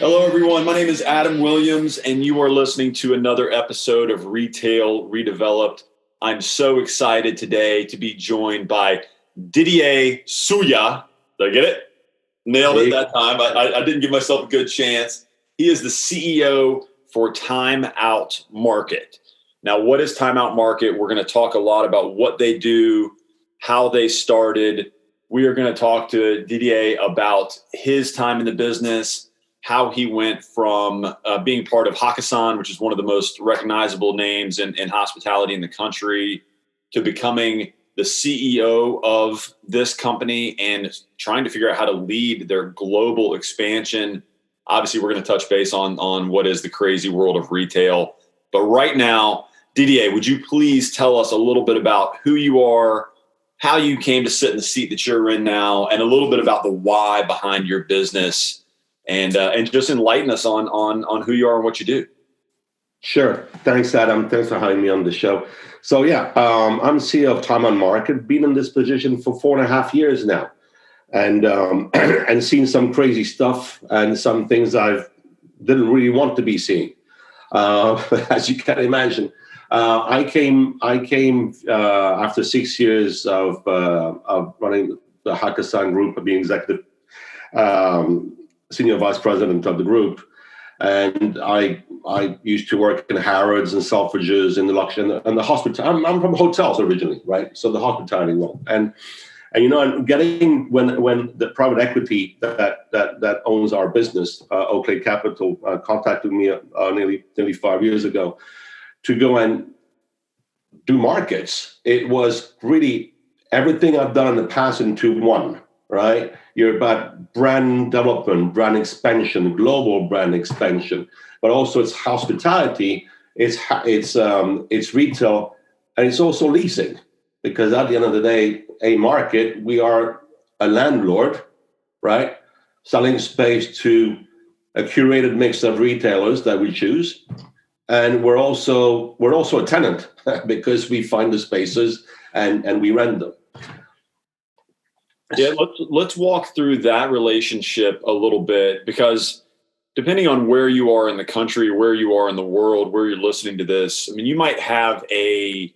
Hello, everyone. My name is Adam Williams, and you are listening to another episode of Retail Redeveloped. I'm so excited today to be joined by Didier Souya. Did I get it? Nailed it that time. I didn't give myself a good chance. He is the CEO for Time Out Market. Now, what is Time Out Market? We're going to talk a lot about what they do, how they started. We are going to talk to Didier about his time in the business, how he went from being part of Hakkasan, which is one of the most recognizable names in hospitality in the country, to becoming the CEO of this company and trying to figure out how to lead their global expansion. Obviously, we're going to touch base on what is the crazy world of retail. But right now, Didier, would you please tell us a little bit about who you are, how you came to sit in the seat that you're in now, and a little bit about the why behind your business, and just enlighten us on who you are and what you do. Sure. Thanks, Adam. Thanks for having me on the show. So I'm CEO of Time Out Market. Been in this position for 4.5 years now, and seen some crazy stuff and some things I didn't really want to be seeing, as you can imagine. I came after 6 years of running the Hakkasan Group, of being executive senior vice president of the group, and I used to work in Harrods and Selfridges in the luxury and the hospitality. I'm from hotels originally, right? So the hospitality world, and getting when the private equity that owns our business, Oakley Capital, contacted me nearly 5 years ago to go and do markets. It was really everything I've done in the past into one, right? You're about brand development, brand expansion, global brand expansion, but also it's hospitality, it's retail, and it's also leasing. Because at the end of the day, a market, we are a landlord, right? Selling space to a curated mix of retailers that we choose. And we're also a tenant because we find the spaces and we rent them. Yeah, let's walk through that relationship a little bit, because depending on where you are in the country, where you are in the world, where you're listening to this, I mean, you might have a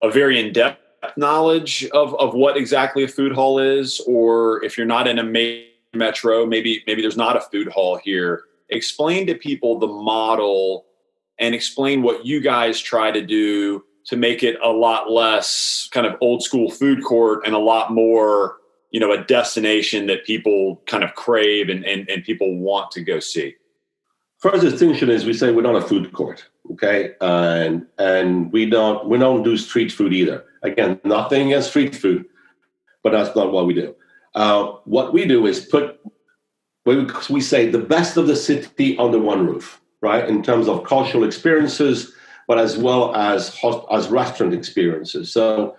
very in-depth knowledge of what exactly a food hall is, or if you're not in a metro, maybe there's not a food hall here. Explain to people the model and explain what you guys try to do to make it a lot less kind of old school food court and a lot more, a destination that people kind of crave and people want to go see. First distinction is we say we're not a food court, okay? And we don't do street food either. Again, nothing against street food, but that's not what we do. What we do is put, we say, the best of the city under one roof, right? In terms of cultural experiences, but as well as restaurant experiences. So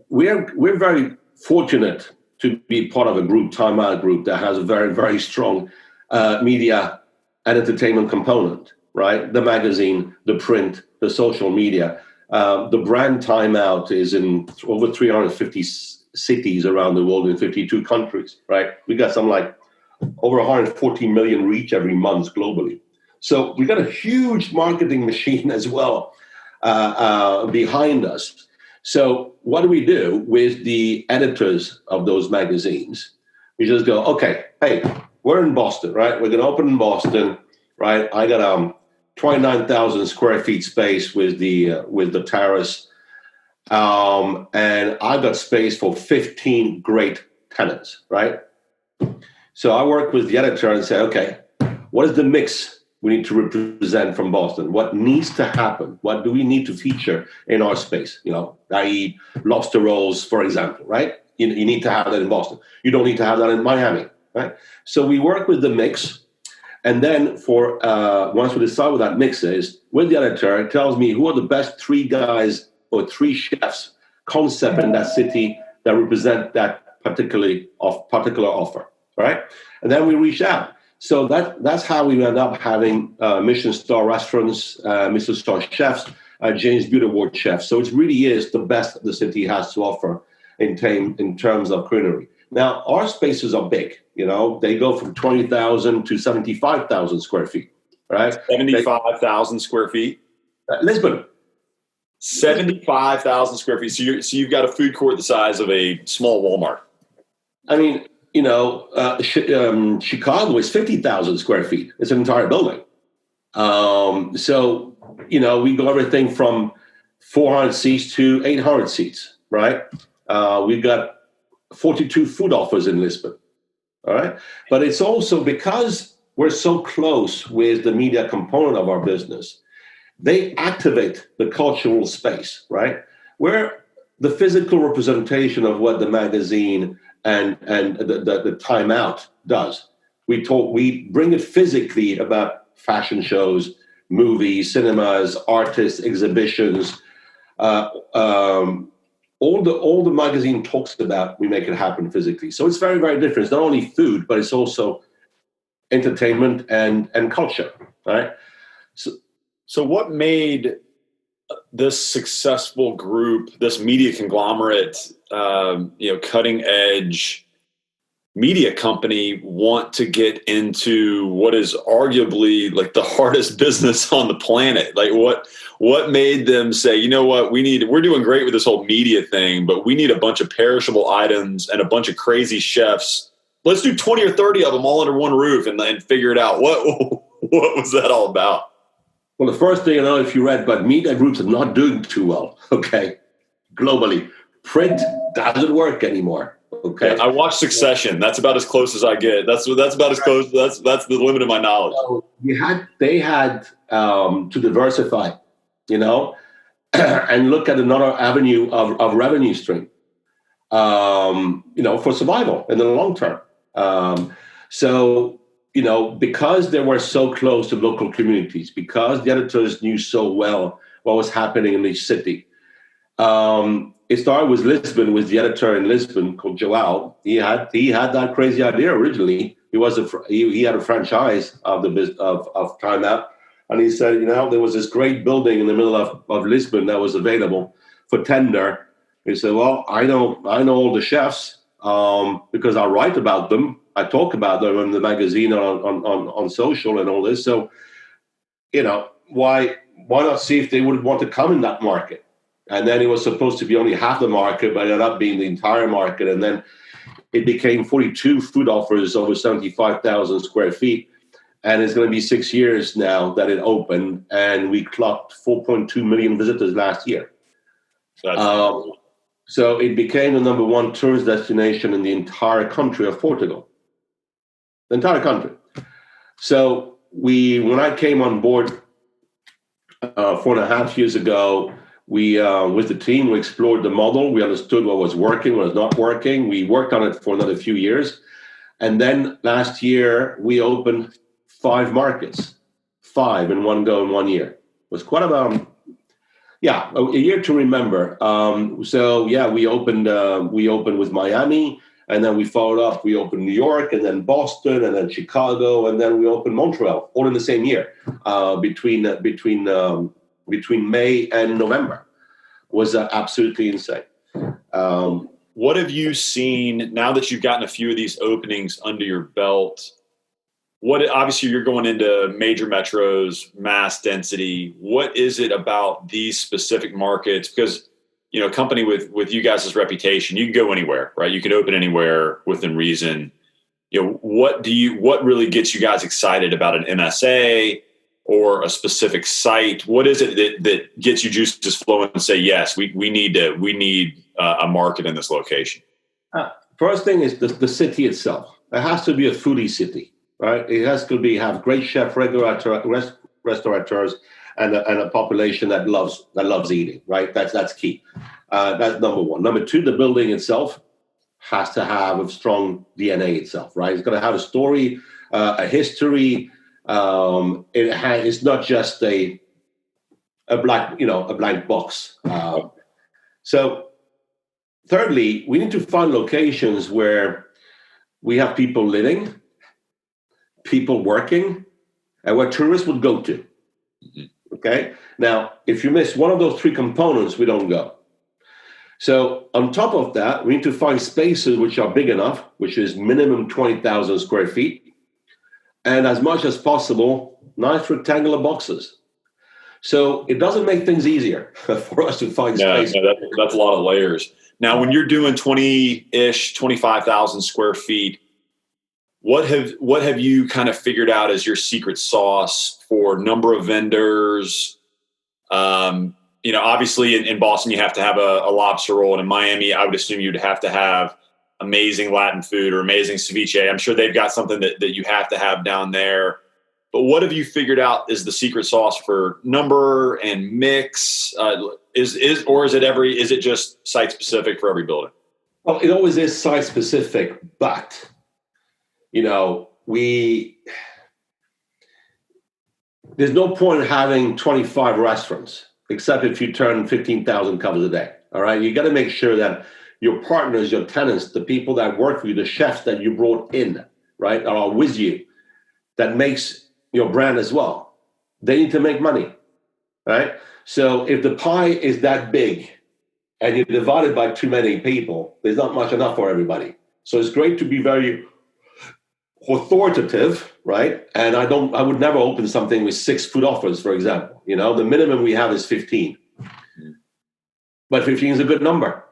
we're very fortunate to be part of a group, Time Out Group, that has a very, very strong media and entertainment component, right? The magazine, the print, the social media. The brand Time Out is in over 350 cities around the world in 52 countries, right? We got some like over 140 million reach every month globally. So we got a huge marketing machine as well behind us. So what do we do with the editors of those magazines? We just go, okay, hey, we're in Boston, right? We're going to open in Boston, right? I got 29,000 square feet space with the terrace, and I got space for 15 great tenants, right? So I work with the editor and say, okay, what is the mix we need to represent from Boston? What needs to happen? What do we need to feature in our space? I.e. lobster rolls, for example, right? You need to have that in Boston. You don't need to have that in Miami, right? So we work with the mix. And then once we decide what that mix is, with the editor, it tells me who are the best 3 guys or 3 chefs concept in that city that represent that particular offer, right? And then we reach out. So that's how we end up having Michelin star restaurants, Michelin star chefs, James Beard Award chefs. So it really is the best the city has to offer in terms of culinary. Now, our spaces are big. They go from 20,000 to 75,000 square feet, right? 75,000 square feet? Lisbon. 75,000 square feet. So you've got a food court the size of a small Walmart. I mean, Chicago is 50,000 square feet. It's an entire building. So we go everything from 400 seats to 800 seats, right? We've got 42 food offers in Lisbon, all right? But it's also because we're so close with the media component of our business, they activate the cultural space, right? We're the physical representation of what the magazine and the Time Out does. We bring it physically about fashion shows, movies, cinemas, artists, exhibitions. All the magazine talks about, we make it happen physically. So it's very, very different. It's not only food, but it's also entertainment and culture, right? So what made this successful group, this media conglomerate, cutting edge media company want to get into what is arguably like the hardest business on the planet? Like what made them say, you know what, we're doing great with this whole media thing, but we need a bunch of perishable items and a bunch of crazy chefs. Let's do 20 or 30 of them all under one roof and figure it out. What was that all about? Well, the first thing if you read, but media groups are not doing too well, okay, globally. Print doesn't work anymore, okay? Yeah, I watched Succession. That's about as close as I get. That's about as close. That's the limit of my knowledge. So they had to diversify, and look at another avenue of revenue stream, for survival in the long term. Because they were so close to local communities, because the editors knew so well what was happening in each city. It started with Lisbon, with the editor in Lisbon called João. He had that crazy idea originally. He had a franchise of Time Out, and he said, there was this great building in the middle of Lisbon that was available for tender. He said, well, I know all the chefs because I write about them. I talk about them in the magazine, on social and all this. So, why not see if they would want to come in that market? And then it was supposed to be only half the market, but it ended up being the entire market. And then it became 42 food offers over 75,000 square feet. And it's going to be 6 years now that it opened. And we clocked 4.2 million visitors last year. So it became the number one tourist destination in the entire country of Portugal. The entire country. So when I came on board 4.5 years ago, we with the team, we explored the model. We understood what was working, what was not working. We worked on it for another few years. And then last year, we opened 5 markets, 5 in one go in 1 year. It was quite a year to remember. We opened with Miami. And then we followed up. We opened New York, and then Boston, and then Chicago, and then we opened Montreal, all in the same year, between May and November. It was absolutely insane. What have you seen now that you've gotten a few of these openings under your belt? Obviously you're going into major metros, mass density. What is it about these specific markets? Because a company with you guys' reputation, you can go anywhere, right? You can open anywhere within reason. What really gets you guys excited about an MSA or a specific site? What is it that gets you juices flowing and say, yes, we need a market in this location? First thing is the city itself. It has to be a foodie city, right? It has to have great chef restaurateurs and a population that loves eating, right? That's key. That's number one. Number two, the building itself has to have a strong DNA itself, right? It's going to have a story, a history. It's not just a blank box. So, thirdly, we need to find locations where we have people living, people working, and where tourists would go to. Okay. Now, if you miss one of those 3 components, we don't go. So on top of that, we need to find spaces which are big enough, which is minimum 20,000 square feet, and as much as possible, nice rectangular boxes. So it doesn't make things easier for us to find space. No, that's a lot of layers. Now, when you're doing 20-ish, 25,000 square feet, what have you kind of figured out as your secret sauce for number of vendors? Obviously in Boston, you have to have a lobster roll. And in Miami, I would assume you'd have to have amazing Latin food or amazing ceviche. I'm sure they've got something that you have to have down there. But what have you figured out is the secret sauce for number and mix? Is it just site specific for every building? Well, it always is site specific, but there's no point in having 25 restaurants, except if you turn 15,000 covers a day. All right, you got to make sure that your partners, your tenants, the people that work for you, the chefs that you brought in, right, are with you, that makes your brand as well. They need to make money, right? So if the pie is that big and you divide it by too many people, there's not much enough for everybody. So it's great to be very authoritative, right? And I would never open something with 6 food offers, for example. The minimum we have is 15. But 15 is a good number.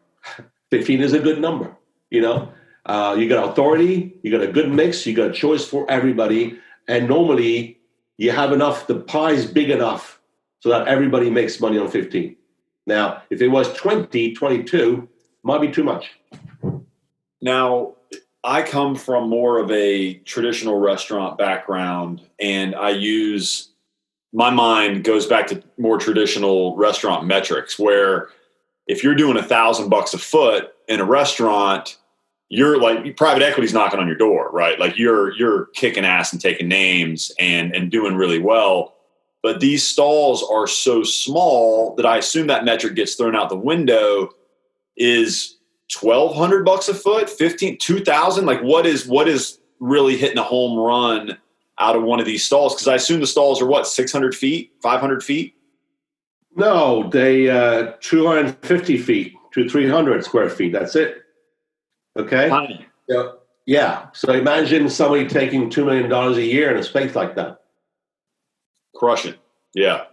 15 is a good number, You got authority, you got a good mix, you got a choice for everybody. And normally you have enough, the pie is big enough so that everybody makes money on 15. Now, if it was 20, 22, might be too much. Now, I come from more of a traditional restaurant background, and my mind goes back to more traditional restaurant metrics, where if you're doing $1,000 a foot in a restaurant, you're like, private equity's knocking on your door, right? Like you're kicking ass and taking names and doing really well. But these stalls are so small that I assume that metric gets thrown out the window. Is $1,200 a foot, 15, 2,000? Like what is really hitting a home run out of one of these stalls? Because I assume the stalls are 600 feet, 500 feet? No, they 250 feet to 300 square feet. That's it. Okay. Tiny. Yeah. So imagine somebody taking $2 million a year in a space like that. Crushing. Yeah.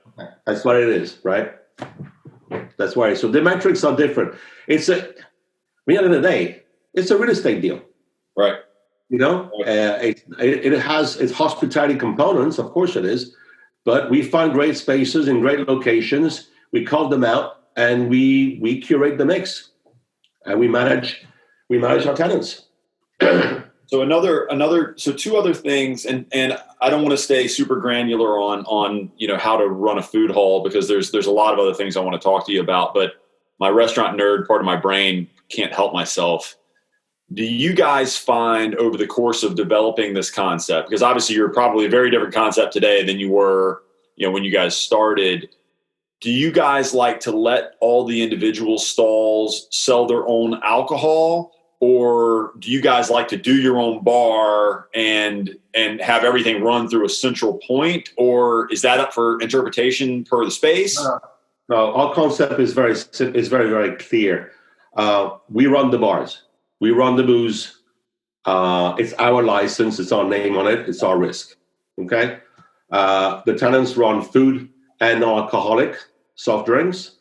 That's what it is, right? That's why. So the metrics are different. At the end of the day, it's a real estate deal. Right. It has its hospitality components. Of course it is. But we find great spaces in great locations. We call them out and we curate the mix and we manage our tenants. So two other things, and I don't want to stay super granular on how to run a food hall, because there's a lot of other things I want to talk to you about, but my restaurant nerd part of my brain can't help myself. Do you guys find over the course of developing this concept, because obviously you're probably a very different concept today than you were, when you guys started, do you guys like to let all the individual stalls sell their own alcohol? Or do you guys like to do your own bar and have everything run through a central point? Or is that up for interpretation per the space? No, our concept is very, very clear. We run the bars. We run the booze. It's our license. It's our name on it. It's our risk. Okay? The tenants run food and non-alcoholic soft drinks.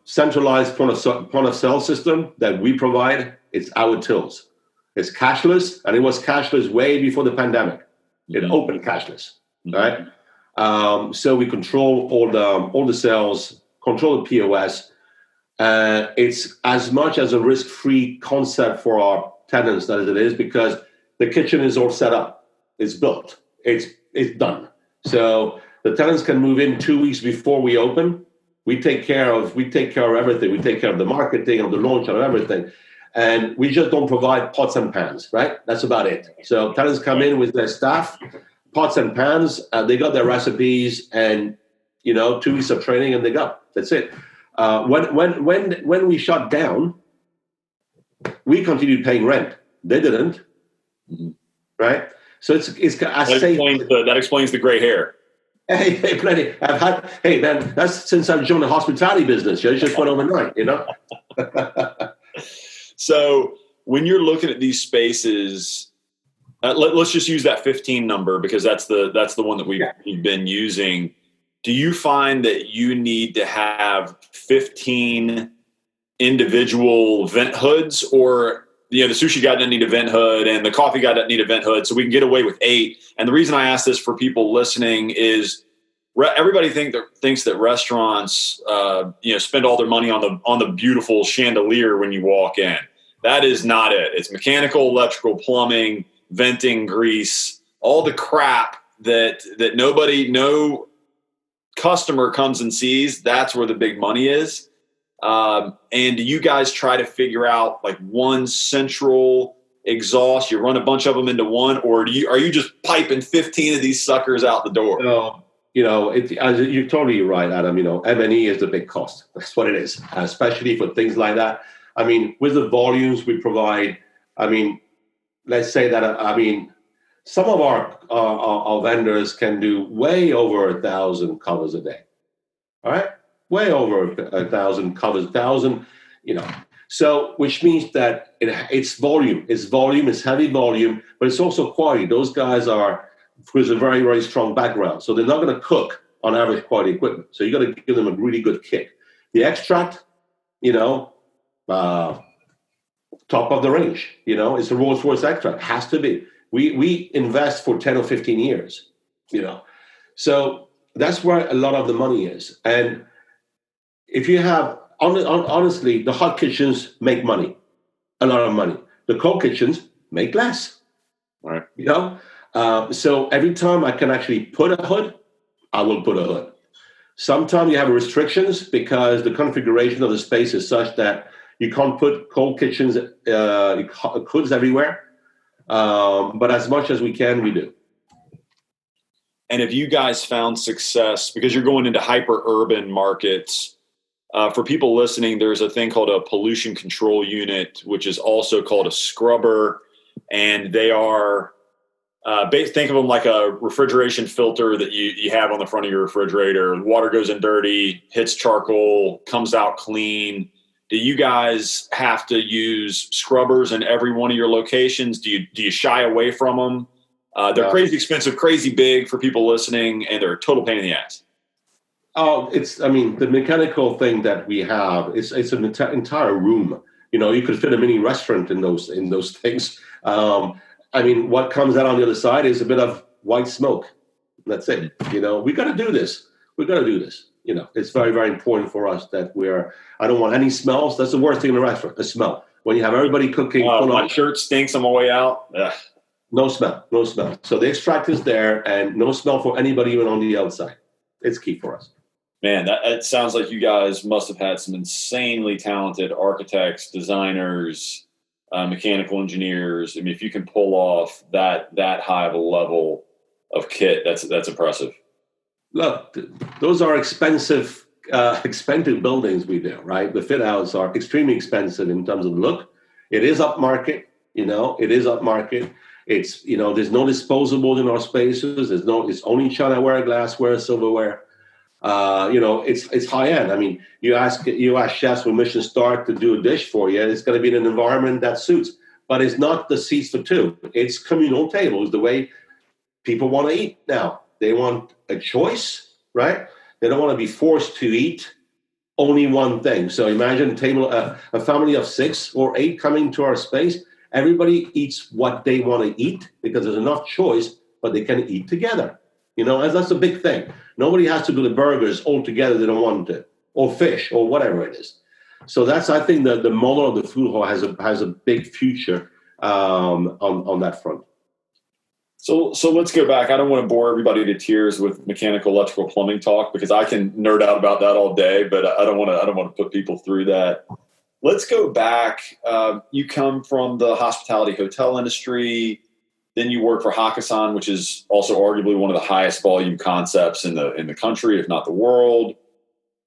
Centralized point of sale system that we provide. It's our tills. It's cashless, and it was cashless way before the pandemic. It opened cashless, right? So we control all the sales, control the POS. It's as much as a risk-free concept for our tenants as it is, because the kitchen is all set up. It's built. It's done. So the tenants can move in 2 weeks before we open. We take care of everything. We take care of the marketing, of the launch, of everything. And we just don't provide pots and pans, right? That's about it. So tenants come in with their staff, pots and pans, they got their recipes, and 2 weeks of training, and they go. That's it. When we shut down, we continued paying rent. They didn't, right? So it's that explains the gray hair. Hey, plenty. I've had. Hey, man, that's since I've joined the hospitality business. It just went overnight, you know. So when you're looking at these spaces, let's just use that 15 number because that's the one that we've been using. Do you find that you need to have 15 individual vent hoods, or the sushi guy doesn't need a vent hood and the coffee guy doesn't need a vent hood, so we can get away with 8? And the reason I ask this for people listening is everybody thinks that restaurants spend all their money on the beautiful chandelier when you walk in. That is not it. It's mechanical, electrical, plumbing, venting, grease, all the crap that no customer comes and sees. That's where the big money is. And do you guys try to figure out like one central exhaust? You run a bunch of them into one, or are you just piping 15 of these suckers out the door? You're totally right, Adam. M&E is the big cost. That's what it is, especially for things like that. I mean, with the volumes we provide, let's say that, some of our vendors can do way over 1,000 covers a day. All right? Way over 1,000 covers, 1,000, So, which means that it's volume. It's heavy volume, but it's also quality. Those guys with a very, very strong background. So they're not going to cook on average quality equipment. So you got to give them a really good kick. The extract, top of the range. It's a Rolls-Royce extract. Has to be. We invest for 10 or 15 years. So that's where a lot of the money is. And if you have, honestly, the hot kitchens make money, a lot of money. The cold kitchens make less. All right. So every time I can actually put a hood, I will put a hood. Sometimes you have restrictions because the configuration of the space is such that you can't put cold kitchens, hoods everywhere. But as much as we can, we do. And have you guys found success because you're going into hyper urban markets? For people listening, there's a thing called a pollution control unit, which is also called a scrubber. And they are, think of them like a refrigeration filter that you have on the front of your refrigerator. Water goes in dirty, hits charcoal, comes out clean. Do you guys have to use scrubbers in every one of your locations? Do you shy away from them? They're crazy expensive, crazy big for people listening, and they're a total pain in the ass. Oh, the mechanical thing that we have it's an entire room. You could fit a mini restaurant in those things. What comes out on the other side is a bit of white smoke. That's it. We got to do this. It's very, very important for us that I don't want any smells. That's the worst thing in a restaurant, the smell. When you have everybody cooking. My shirt stinks on my way out. Ugh. No smell. So the extract is there and no smell for anybody even on the outside. It's key for us. Man, it sounds like you guys must have had some insanely talented architects, designers, mechanical engineers. If you can pull off that high of a level of kit, that's impressive. Look, those are expensive buildings we do, right? The fit outs are extremely expensive in terms of look. It is upmarket, It's, there's no disposables in our spaces. It's only Chinaware, glassware, silverware. It's high end. You ask chefs with Michelin star to do a dish for you, it's going to be in an environment that suits. But it's not the seats for two. It's communal tables, the way people want to eat now. They want a choice, right? They don't want to be forced to eat only one thing. So imagine a family of 6 or 8 coming to our space. Everybody eats what they want to eat because there's enough choice, but they can eat together. And that's a big thing. Nobody has to do the burgers all together. They don't want to, or fish, or whatever it is. So I think the model of the food hall has a big future on that front. So let's go back. I don't want to bore everybody to tears with mechanical, electrical, plumbing talk because I can nerd out about that all day, but I don't want to put people through that. Let's go back. You come from the hospitality hotel industry. Then you work for Hakkasan, which is also arguably one of the highest volume concepts in the country, if not the world.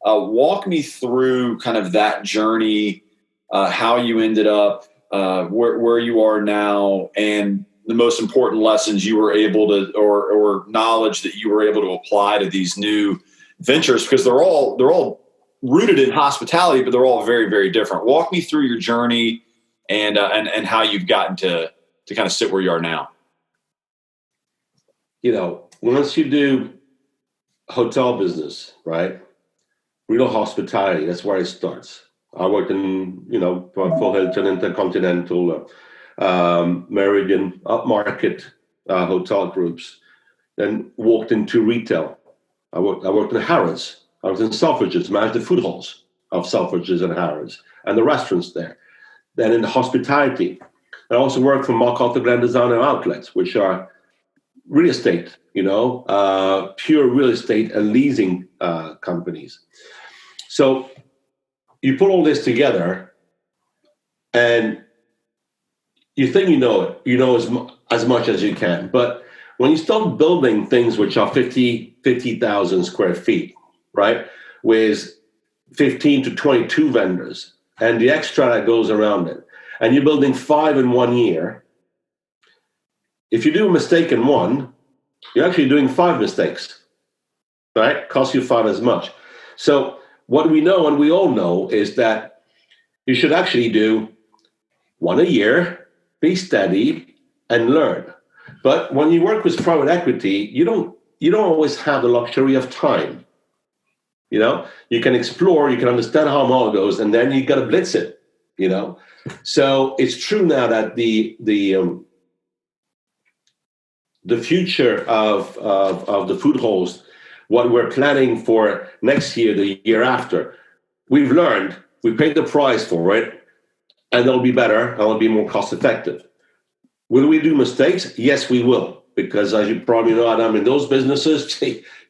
Walk me through kind of that journey, how you ended up where you are now, and the most important lessons you were able to, or knowledge that you were able to apply to these new ventures? Because they're all rooted in hospitality, but they're all very, very different. Walk me through your journey and how you've gotten to kind of sit where you are now. Once you do hotel business, right? Real hospitality, that's where it starts. I worked in, for Hilton, Intercontinental, Meridian, upmarket hotel groups, then walked into retail. I worked in Harrods. I was in Selfridges, managed the food halls of Selfridges and Harrods, and the restaurants there. Then in the hospitality, I also worked for Mark Arthur Glen Designer Outlets, which are real estate, pure real estate and leasing companies. So you put all this together, and you think you know it, as much as you can. But when you start building things which are 50,000 square feet, right, with 15 to 22 vendors, and the extra that goes around it, and you're building 5 in 1 year, if you do a mistake in one, you're actually doing 5 mistakes, right? Costs you 5 as much. So what we know, and we all know, is that you should actually do 1 a year, be steady, and learn. But when you work with private equity, you don't always have the luxury of time. You can explore, you can understand how a model goes, and then you got to blitz it. So it's true now that the future of the food halls, what we're planning for next year, the year after, we've learned, we paid the price for it, and it'll be better, and it'll be more cost effective. Will we do mistakes? Yes, we will, because as you probably know, Adam, in those businesses,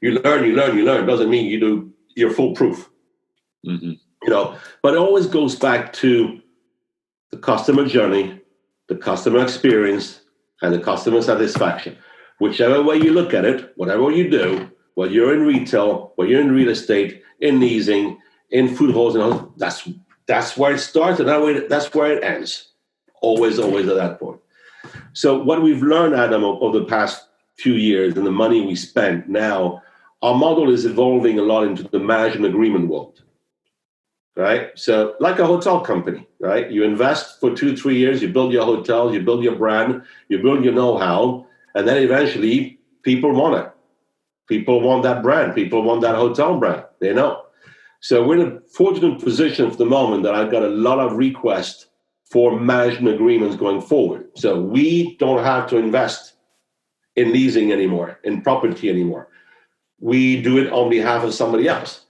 you learn. Doesn't mean you're foolproof. Mm-hmm. But it always goes back to the customer journey, the customer experience, and the customer satisfaction. Whichever way you look at it, whatever you do, whether you're in retail, whether you're in real estate, in leasing, in food halls, that's where it starts, and that's where it ends. Always at that point. So what we've learned, Adam, over the past few years, and the money we spent now, our model is evolving a lot into the management agreement world. Right? So like a hotel company, right? You invest for 2-3 years, you build your hotels, you build your brand, you build your know-how, and then eventually people want it. People want that brand. People want that hotel brand. They know. So we're in a fortunate position for the moment that I've got a lot of requests for management agreements going forward. So we don't have to invest in leasing anymore, in property anymore. We do it on behalf of somebody else.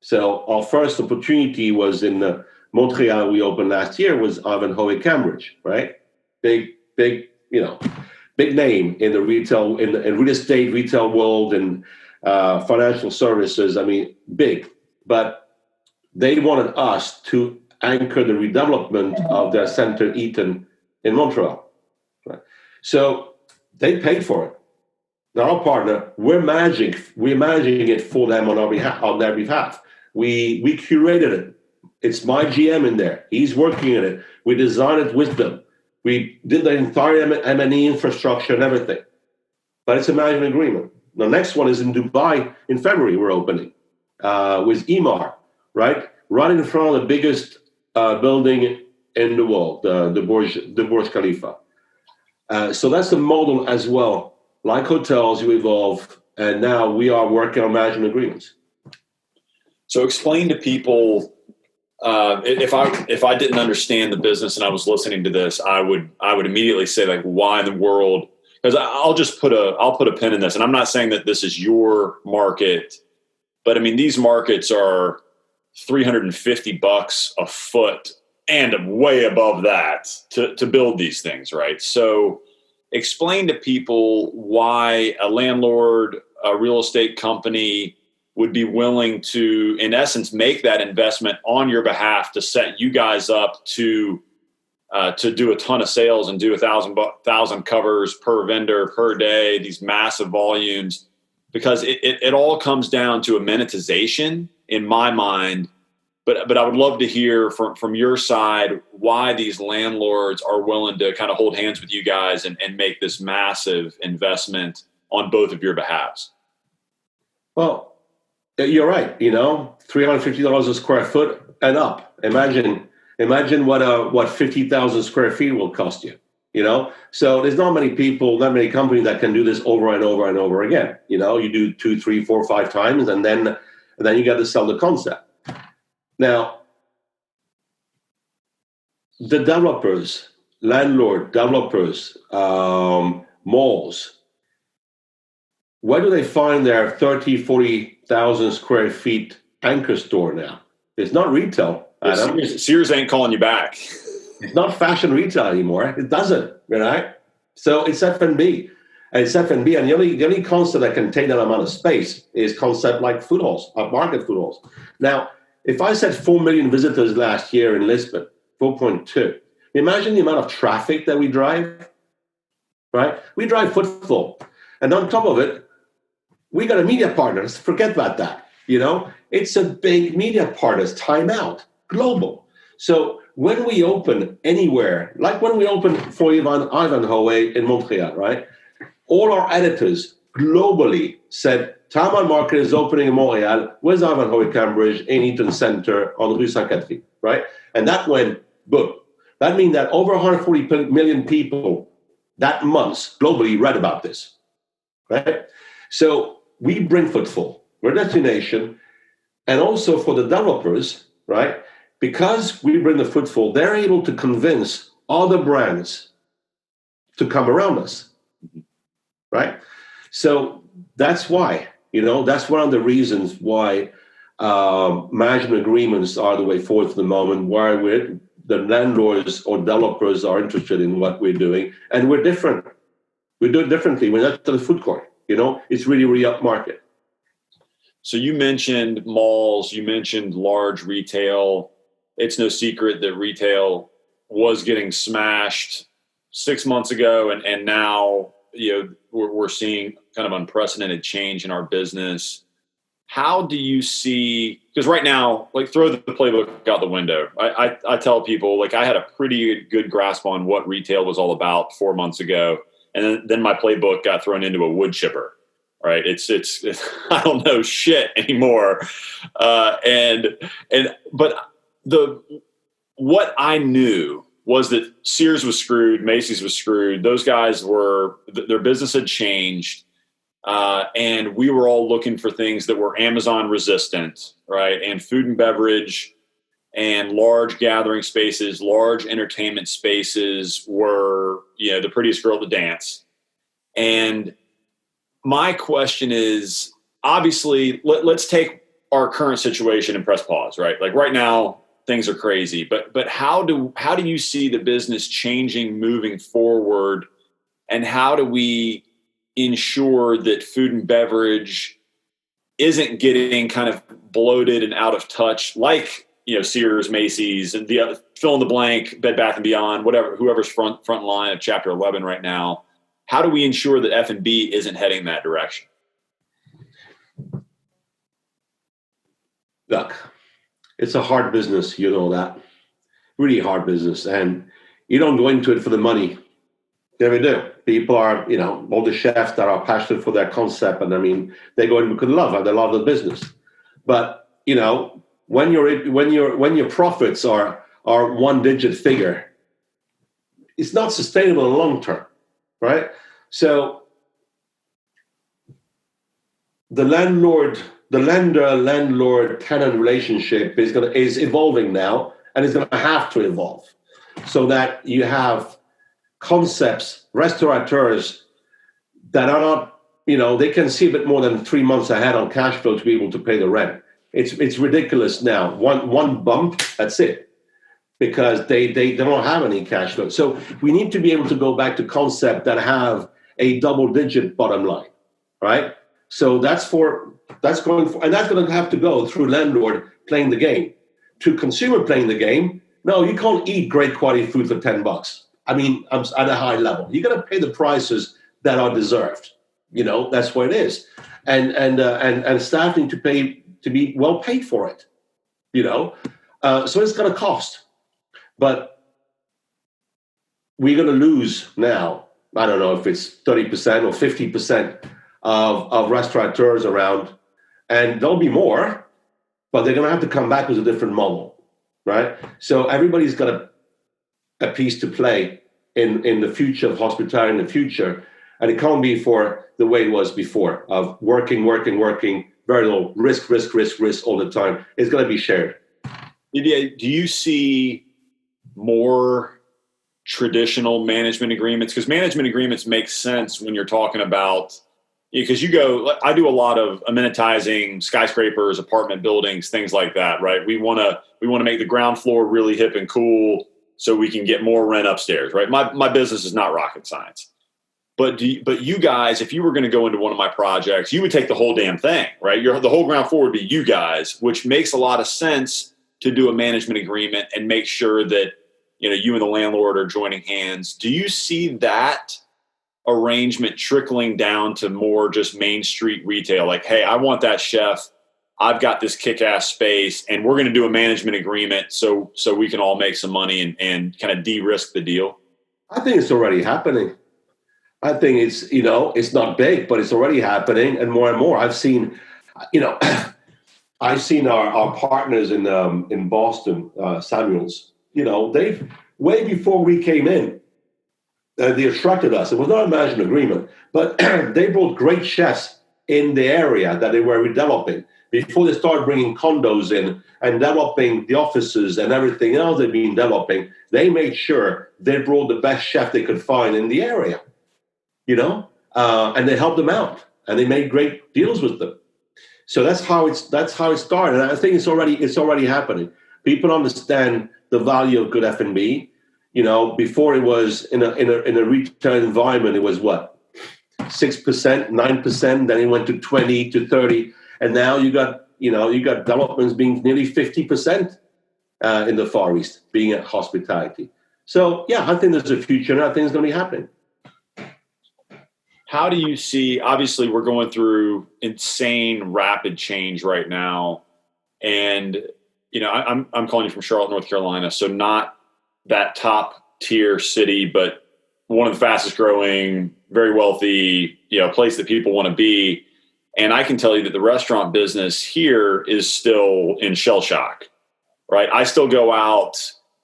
So our first opportunity was in Montreal. We opened last year was Ivanhoe Cambridge, right? Big name in the retail, in real estate, retail world, and financial services. I mean, big. But they wanted us to anchor the redevelopment of their Center Eaton in Montreal. Right? So they paid for it. Now our partner, we're managing it for them on their behalf. We curated it. It's my GM in there. He's working on it. We designed it with them. We did the entire M&E infrastructure and everything. But it's a management agreement. The next one is in Dubai in February. We're opening with Emaar, right in front of the biggest building in the world, the Burj Khalifa. So that's the model as well. Like hotels, you evolve, and now we are working on management agreements. So explain to people, if I didn't understand the business and I was listening to this, I would immediately say, like, why in the world? Because I'll put a pin in this, and I'm not saying that this is your market, but I mean these markets are $350 a foot and way above that to build these things, right? So explain to people why a landlord, a real estate company would be willing to, in essence, make that investment on your behalf to set you guys up to do a ton of sales and do 1,000 covers per vendor per day, these massive volumes, because it all comes down to amenitization in my mind. but I would love to hear from your side why these landlords are willing to kind of hold hands with you guys and make this massive investment on both of your behalves. Well, you're right. $350 a square foot and up. Imagine what 50,000 square feet will cost you. So there's not many companies that can do this over and over and over again. You do 2, 3, 4, 5 times, and then you got to sell the concept. Now, the developers, malls, where do they find their 30, 40,000 square feet anchor store now? It's not retail, Adam. Sears ain't calling you back. It's not fashion retail anymore. It doesn't, right? So it's F&B. And it's F&B, and the only concept that can take that amount of space is concept like food halls, market food halls. Now, if I said 4 million visitors last year in Lisbon, 4.2, imagine the amount of traffic that we drive, right? We drive footfall. And on top of it, we got a media partner. Let's forget about that. It's a big media partner. Time Out, global. So when we open anywhere, like when we opened for Ivanhoe in Montreal, right? All our editors globally said, Time Out Market is opening in Montreal. Where's Ivanhoe Cambridge in Eaton Center on Rue Saint-Catherine, right? And that went boom. That means that over 140 million people that month globally read about this, right? So we bring footfall. We're a destination. And also for the developers, right? Because we bring the footfall, they're able to convince other brands to come around us, right? So that's why, that's one of the reasons why management agreements are the way forward for the moment, why the landlords or developers are interested in what we're doing. And we're different. We do it differently. We're not to the food court, it's really up market. So you mentioned malls, you mentioned large retail. It's no secret that retail was getting smashed 6 months ago, and now we're seeing kind of unprecedented change in our business. How do you see? Because right now, throw the playbook out the window. I tell people I had a pretty good grasp on what retail was all about 4 months ago, and then my playbook got thrown into a wood chipper. Right? It's I don't know shit anymore, but what I knew was that Sears was screwed, Macy's was screwed. Those guys their business had changed, and we were all looking for things that were Amazon resistant, right? And food and beverage and large gathering spaces, large entertainment spaces were, the prettiest girl to dance. And my question is, obviously, let's take our current situation and press pause, right? Right now, things are crazy, but how do you see the business changing moving forward, and how do we ensure that food and beverage isn't getting kind of bloated and out of touch, like Sears, Macy's, and the other, fill in the blank, Bed Bath & Beyond, whatever, whoever's front line of Chapter 11 right now. How do we ensure that F&B isn't heading that direction? Look, it's a hard business, that. Really hard business. And you don't go into it for the money. Never do. People are, all the chefs that are passionate for their concept, and they go in because they love the business. But, when your profits are one-digit figure, it's not sustainable in the long term. Right? So the lender-landlord-tenant relationship is evolving now, and it's going to have to evolve, so that you have concepts, restaurateurs that are not, they can see a bit more than 3 months ahead on cash flow to be able to pay the rent. It's ridiculous now. One bump, that's it. Because they don't have any cash flow. So we need to be able to go back to concepts that have a double-digit bottom line, right? So that's going to have to go through landlord playing the game. To consumer playing the game, no, you can't eat great quality food for $10. I'm at a high level. You got to pay the prices that are deserved. That's what it is, and staff need to be well paid for it. you know. So it's going to cost. But we're going to lose now, I don't know if it's 30% or 50% of restaurateurs around, and there'll be more, but they're going to have to come back with a different model, right? So everybody's got a piece to play in the future of hospitality in the future, and it can't be for the way it was before of working, very low risk all the time. It's going to be shared. Didier, do you see more traditional management agreements? Because management agreements make sense when you're talking about, because I do a lot of amenitizing skyscrapers, apartment buildings, things like that, right? We want to make the ground floor really hip and cool so we can get more rent upstairs, right? My business is not rocket science. But you guys, if you were going to go into one of my projects, you would take the whole damn thing, right? The whole ground floor would be you guys, which makes a lot of sense to do a management agreement and make sure that, you and the landlord are joining hands. Do you see that arrangement trickling down to more just Main Street retail? Like, hey, I want that chef. I've got this kick-ass space, and we're going to do a management agreement so we can all make some money and kind of de-risk the deal? I think it's already happening. I think it's not big, but it's already happening, and more. I've seen, our partners in Boston, Samuels. They've way before we came in, they attracted us. It was not a management agreement, but they brought great chefs in the area that they were redeveloping before they started bringing condos in and developing the offices and everything else they've been developing. They made sure they brought the best chef they could find in the area. And they helped them out, and they made great deals with them. So that's how it started, and I think it's already happening. People understand the value of good F&B. Before it was in a retail environment, it was what, 6%, 9%. Then it went to 20 to 30, and now you got developments being nearly 50% in the Far East being at hospitality. So yeah, I think there's a future, and I think it's going to be happening. How do you see, obviously we're going through insane rapid change right now. And, I'm calling you from Charlotte, North Carolina. So not that top tier city, but one of the fastest growing, very wealthy, place that people want to be. And I can tell you that the restaurant business here is still in shell shock, right? I still go out.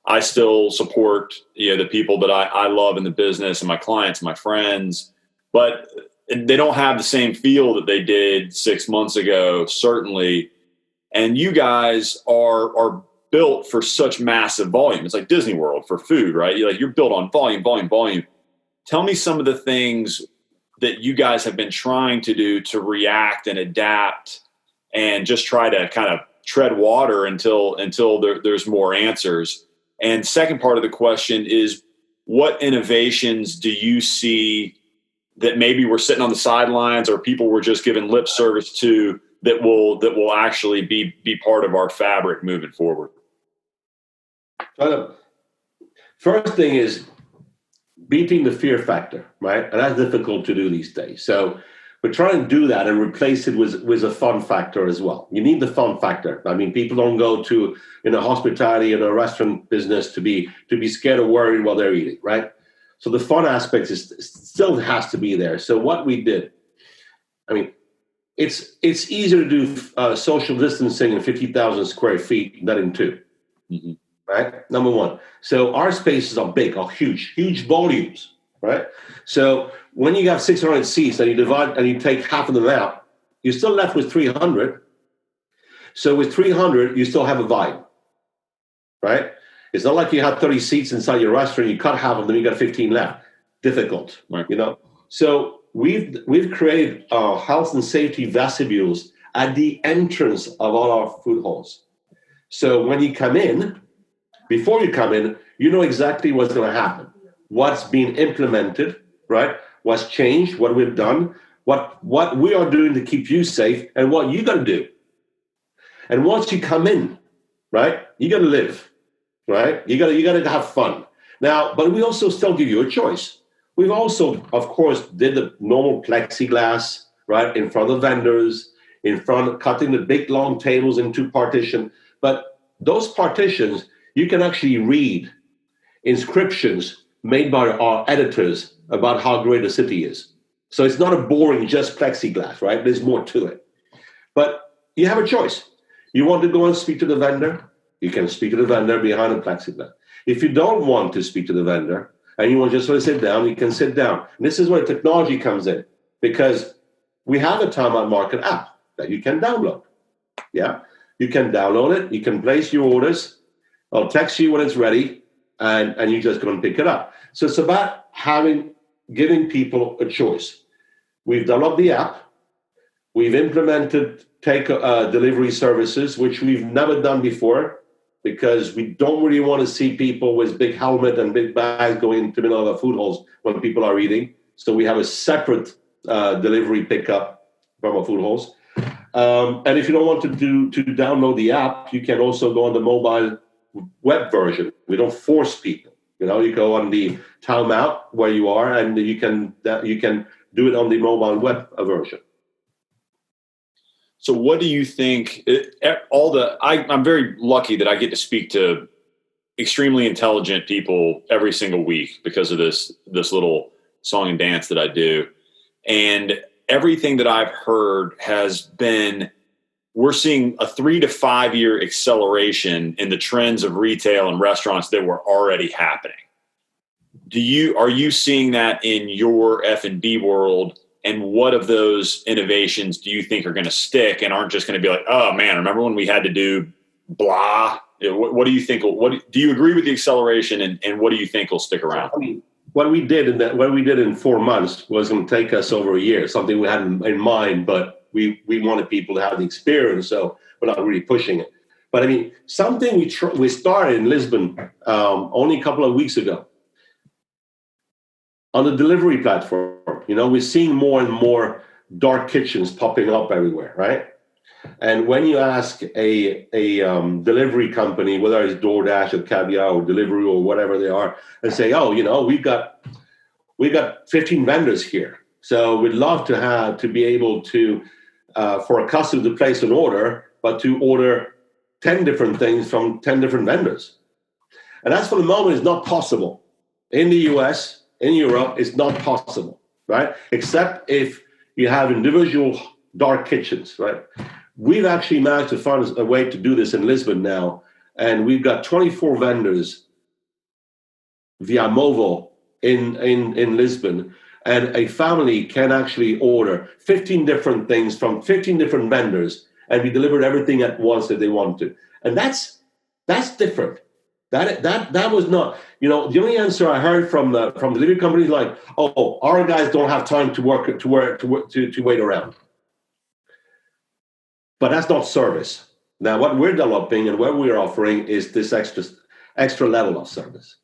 I still support, the people that I love in the business and my clients, my friends. But they don't have the same feel that they did 6 months ago, certainly. And you guys are built for such massive volume. It's like Disney World for food, right? You're built on volume. Tell me some of the things that you guys have been trying to do to react and adapt and just try to kind of tread water until there's more answers. And second part of the question is, what innovations do you see that maybe we're sitting on the sidelines or people were just giving lip service to that will actually be part of our fabric moving forward? First thing is beating the fear factor, right? And that's difficult to do these days. So we're trying to do that and replace it with a fun factor as well. You need the fun factor. I mean, people don't go to hospitality in a restaurant business to be scared or worried while they're eating, right? So the fun aspect still has to be there. So what we did, I mean, it's easier to do social distancing in 50,000 square feet than in 2, right? Number one. So our spaces are big, are huge volumes, right? So when you have 600 seats and you divide and you take half of them out, you're still left with 300. So with 300, you still have a vibe, right? It's not like you have 30 seats inside your restaurant, you cut half of them, you got 15 left. Difficult, right. So we've created health and safety vestibules at the entrance of all our food halls. So when you come in, before you come in, you know exactly what's going to happen, what's being implemented, right? What's changed, what we've done, what we are doing to keep you safe, and what you're going to do. And once you come in, right, you got to live. Right? You got to have fun. Now, but we also still give you a choice. We've also, of course, did the normal plexiglass, right, in front of vendors, cutting the big long tables into partition. But those partitions, you can actually read inscriptions made by our editors about how great a city is. So it's not a boring just plexiglass, right? There's more to it. But you have a choice. You want to go and speak to the vendor? You can speak to the vendor behind the plexiglass. If you don't want to speak to the vendor and you want to just want to sit down, you can sit down. And this is where technology comes in, because we have a Time Out Market app that you can download. Yeah, you can download it. You can place your orders. I'll text you when it's ready, and you just go and pick it up. So it's about giving people a choice. We've developed the app. We've implemented delivery services, which we've never done before, because we don't really want to see people with big helmet and big bags going into the middle of the food halls when people are eating. So we have a separate delivery pickup from our food halls. And if you don't want to download the app, you can also go on the mobile web version. We don't force people. You go on the Time Out where you are, and you can do it on the mobile web version. So what do you think? I'm very lucky that I get to speak to extremely intelligent people every single week because of this little song and dance that I do. And everything that I've heard has been, we're seeing a 3 to 5 year acceleration in the trends of retail and restaurants that were already happening. Are you seeing that in your F&B world? And what of those innovations do you think are going to stick and aren't just going to be like, oh man, remember when we had to do blah? What do you think? Do you agree with the acceleration, and what do you think will stick around? I mean, what we did in 4 months was going to take us over a year, something we had in mind, but we wanted people to have the experience, so we're not really pushing it. But I mean, something we started in Lisbon only a couple of weeks ago on the delivery platform. We're seeing more and more dark kitchens popping up everywhere, right? And when you ask a delivery company, whether it's DoorDash or Caviar or Deliveroo or whatever they are, and say, oh, we've got 15 vendors here, so we'd love to be able to for a customer to place an order, but to order 10 different things from 10 different vendors. And that's, for the moment, is not possible in the US. In Europe, it's not possible, right? Except if you have individual dark kitchens, right? We've actually managed to find a way to do this in Lisbon now, and we've got 24 vendors via Movo in Lisbon, and a family can actually order 15 different things from 15 different vendors, and we delivered everything at once that they want to. And that's different. That was not, the only answer I heard from delivery companies like, oh, our guys don't have time to wait around. But that's not service. Now, what we're developing and what we're offering is this extra level of service.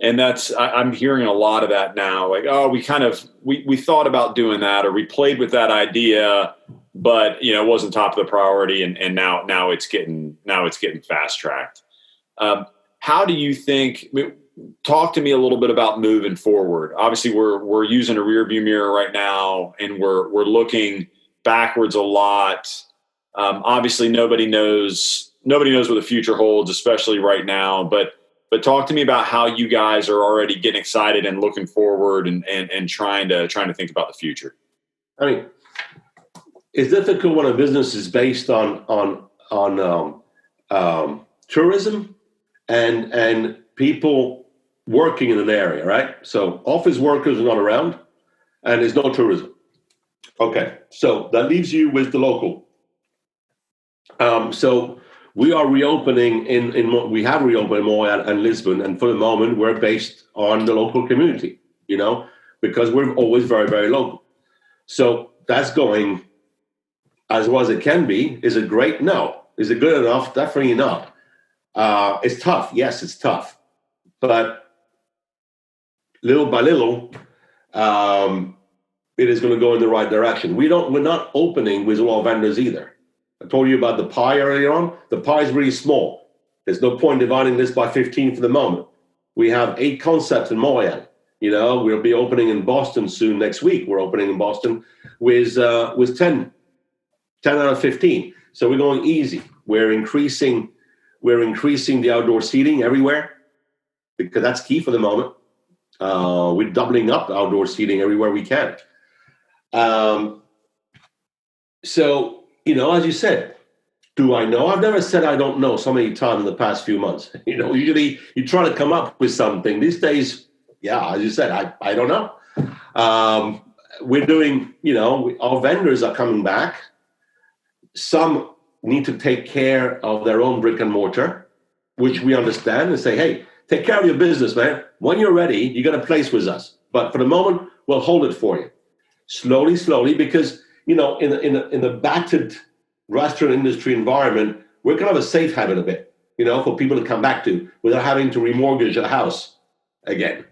And I'm hearing a lot of that now. Like, oh, we thought about doing that, or we played with that idea, but it wasn't top of the priority, and now it's getting fast tracked. How do you think? Talk to me a little bit about moving forward. Obviously, we're using a rear view mirror right now, and we're looking backwards a lot. Obviously, nobody knows what the future holds, especially right now. But talk to me about how you guys are already getting excited and looking forward and trying to think about the future. I mean, it's difficult when a business is based on tourism and people working in an area, right? So office workers are not around, and there's no tourism. Okay, so that leaves you with the local. So we are reopening we have reopened Montreal and Lisbon, and for the moment we're based on the local community, because we're always very, very local. So that's going as well as it can be. Is it great? No. Is it good enough? Definitely not. It's tough. Yes, it's tough. But little by little, it is going to go in the right direction. We're not opening with all our vendors either. I told you about the pie earlier on. The pie is really small. There's no point dividing this by 15 for the moment. We have 8 concepts in Montreal. We'll be opening in Boston soon next week. We're opening in Boston with 10 out of 15. So we're going easy. We're increasing the outdoor seating everywhere because that's key for the moment. We're doubling up outdoor seating everywhere we can. So, as you said, do I know? I've never said I don't know so many times in the past few months. Usually you try to come up with something. These days, yeah, as you said, I don't know. We're doing, our vendors are coming back. Some need to take care of their own brick and mortar, which we understand, and say, hey, take care of your business, man. When you're ready, you got a place with us. But for the moment, we'll hold it for you. Slowly, because, in the battered restaurant industry environment, we're kind of a safe haven a bit, for people to come back to without having to remortgage a house again.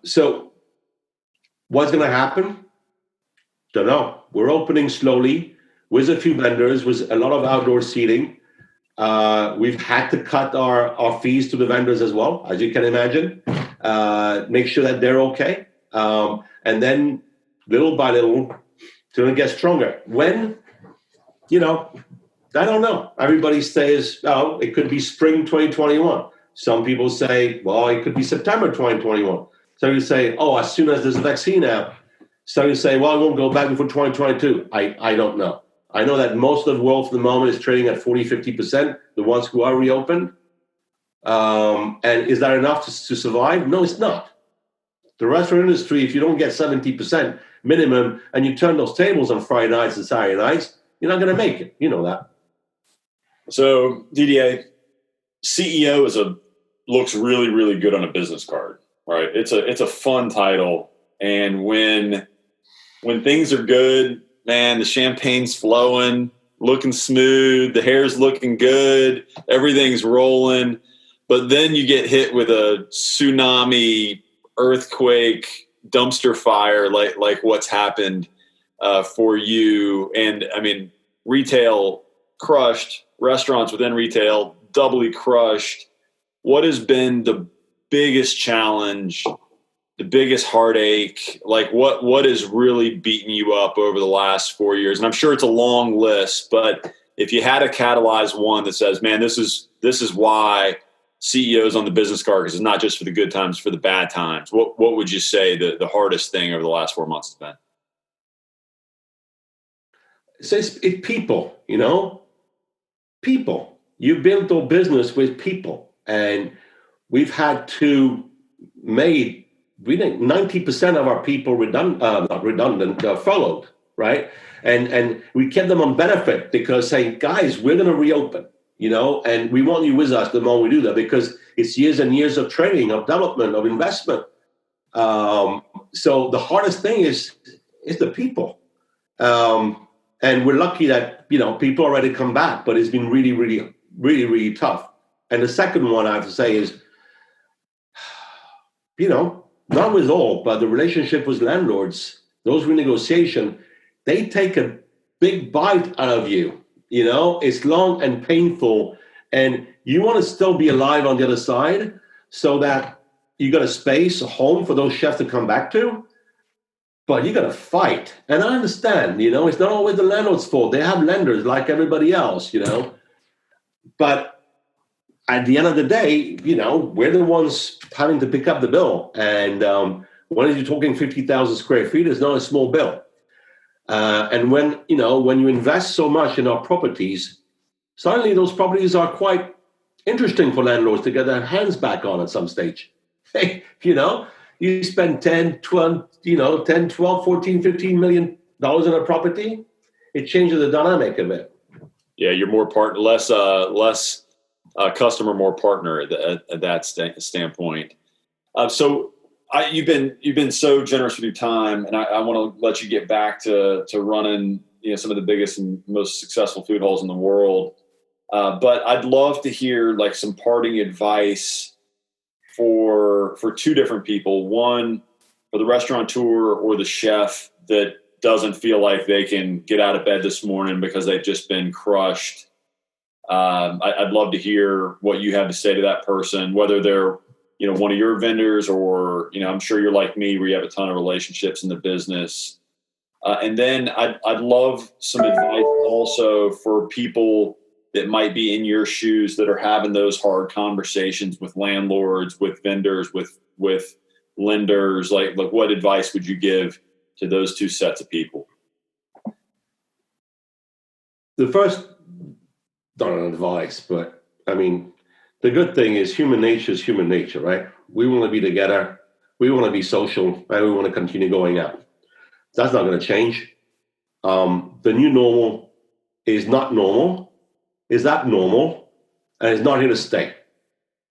So what's going to happen? Don't know. We're opening slowly with a few vendors, with a lot of outdoor seating. We've had to cut our fees to the vendors as well, as you can imagine, make sure that they're okay. And then little by little, to get stronger. When, I don't know. Everybody says, oh, it could be spring 2021. Some people say, well, it could be September 2021. Some you say, oh, as soon as there's a vaccine out. Some you say, well, I won't go back before 2022. I don't know. I know that most of the world for the moment is trading at 40, 50%, the ones who are reopened. And is that enough to survive? No, it's not. The restaurant industry, if you don't get 70% minimum and you turn those tables on Friday nights and Saturday nights, you're not going to make it. You know that. So, Didier, CEO looks really, really good on a business card, right? It's a fun title. And when things are good, man, the champagne's flowing, looking smooth, the hair's looking good, everything's rolling. But then you get hit with a tsunami, earthquake, dumpster fire, like what's happened for you. And I mean, retail crushed, restaurants within retail doubly crushed. What has been the biggest challenge, the biggest heartache? Like what has really beaten you up over the last 4 years? And I'm sure it's a long list, but if you had to catalyze one that says, man, this is why CEOs on the business card, because it's not just for the good times, for the bad times. What would you say the hardest thing over the last 4 months has been? So it's people, people. You build your business with people, and we've had to make 90% of our people furloughed, right? And we kept them on benefit because saying, guys, we're going to reopen, and we want you with us the moment we do that, because it's years and years of training, of development, of investment. So the hardest thing is the people. And we're lucky that, people already come back, but it's been really, really, really, really tough. And the second one I have to say is, not with all, but the relationship with landlords, those renegotiation, they take a big bite out of you. It's long and painful, and you want to still be alive on the other side so that you got a space, a home for those chefs to come back to. But you got to fight. And I understand, it's not always the landlord's fault. They have lenders like everybody else, But at the end of the day, we're the ones having to pick up the bill. And when you're talking 50,000 square feet, it's not a small bill. And when you invest so much in our properties, suddenly those properties are quite interesting for landlords to get their hands back on at some stage. Hey, you spend 10, 12, 14, $15 million in a property, it changes the dynamic a bit. Yeah, you're more less customer, more partner at that standpoint. So you've been so generous with your time, and I want to let you get back to running some of the biggest and most successful food halls in the world. But I'd love to hear like some parting advice for two different people. One, for the restaurateur or the chef that doesn't feel like they can get out of bed this morning because they've just been crushed. I'd love to hear what you have to say to that person, whether they're, one of your vendors or, I'm sure you're like me where you have a ton of relationships in the business. And then I'd love some advice also for people that might be in your shoes that are having those hard conversations with landlords, with vendors, with lenders? Like what advice would you give to those two sets of people? The first, not an advice, but I mean, the good thing is human nature is human nature, right? We want to be together, we want to be social, and we want to continue going out. That's not going to change. The new normal is not normal, is abnormal, and it's not here to stay,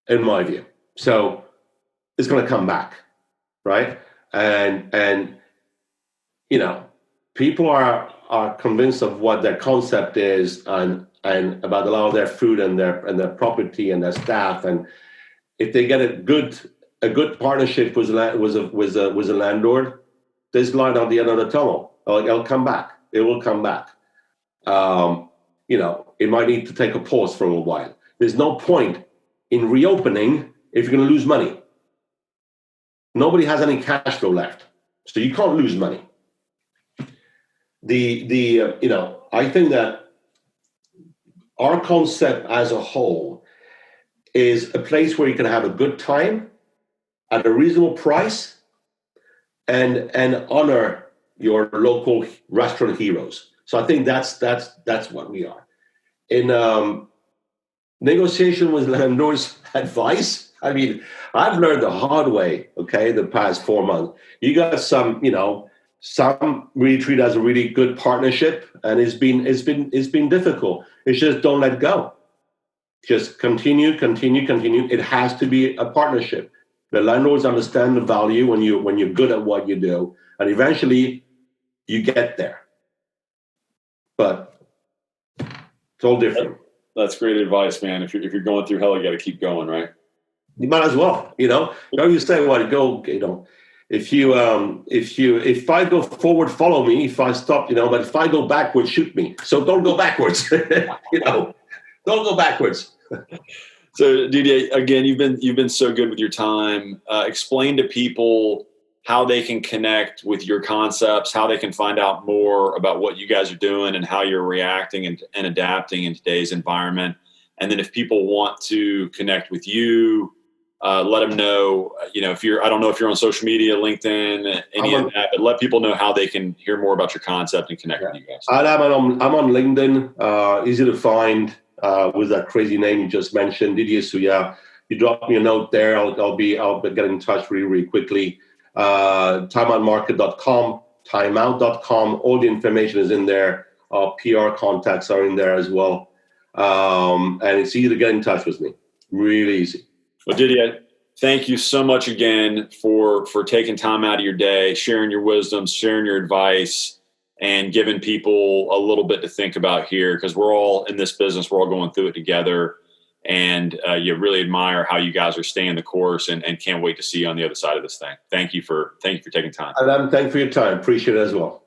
in my view. So it's going to come back, right? And you know, people are convinced of what their concept is and about a lot of their food and their property and their staff. And if they get a good partnership with a landlord, there's light on the end of the tunnel. It'll come back. It will come back. It might need to take a pause for a little while. There's no point in reopening if you're going to lose money. Nobody has any cash flow left, so you can't lose money. I think that our concept as a whole is a place where you can have a good time at a reasonable price and honor your local restaurant heroes. So I think that's what we are. In negotiation with landlords, advice, I mean, I've learned the hard way, okay, the past 4 months. You got some really treat it as a really good partnership, and it's been difficult. It's just don't let go. Just continue. It has to be a partnership. The landlords understand the value when you're good at what you do, and eventually you get there. But it's all different. That's great advice, man. If you're going through hell, you got to keep going, right? You might as well, Don't you say, well, go, If I go forward, follow me. If I stop, but if I go backwards, shoot me. So don't go backwards. Don't go backwards. So Didier, again, you've been so good with your time. Explain to people how they can connect with your concepts, how they can find out more about what you guys are doing and how you're reacting and adapting in today's environment. And then if people want to connect with you, let them know, I don't know if you're on social media, LinkedIn, any of that, but let people know how they can hear more about your concept and connect with you guys. I'm on LinkedIn, easy to find, with that crazy name you just mentioned, Didier Souya. You drop me a note there. I'll get in touch really, really quickly. Timeoutmarket.com, timeout.com. All the information is in there. Our PR contacts are in there as well. And it's easy to get in touch with me. Really easy. Well, Didier, thank you so much again for taking time out of your day, sharing your wisdom, sharing your advice, and giving people a little bit to think about here, because we're all in this business. We're all going through it together. And you really admire how you guys are staying the course and can't wait to see you on the other side of this thing. Thank you for taking time. And thank you for your time. Appreciate it as well.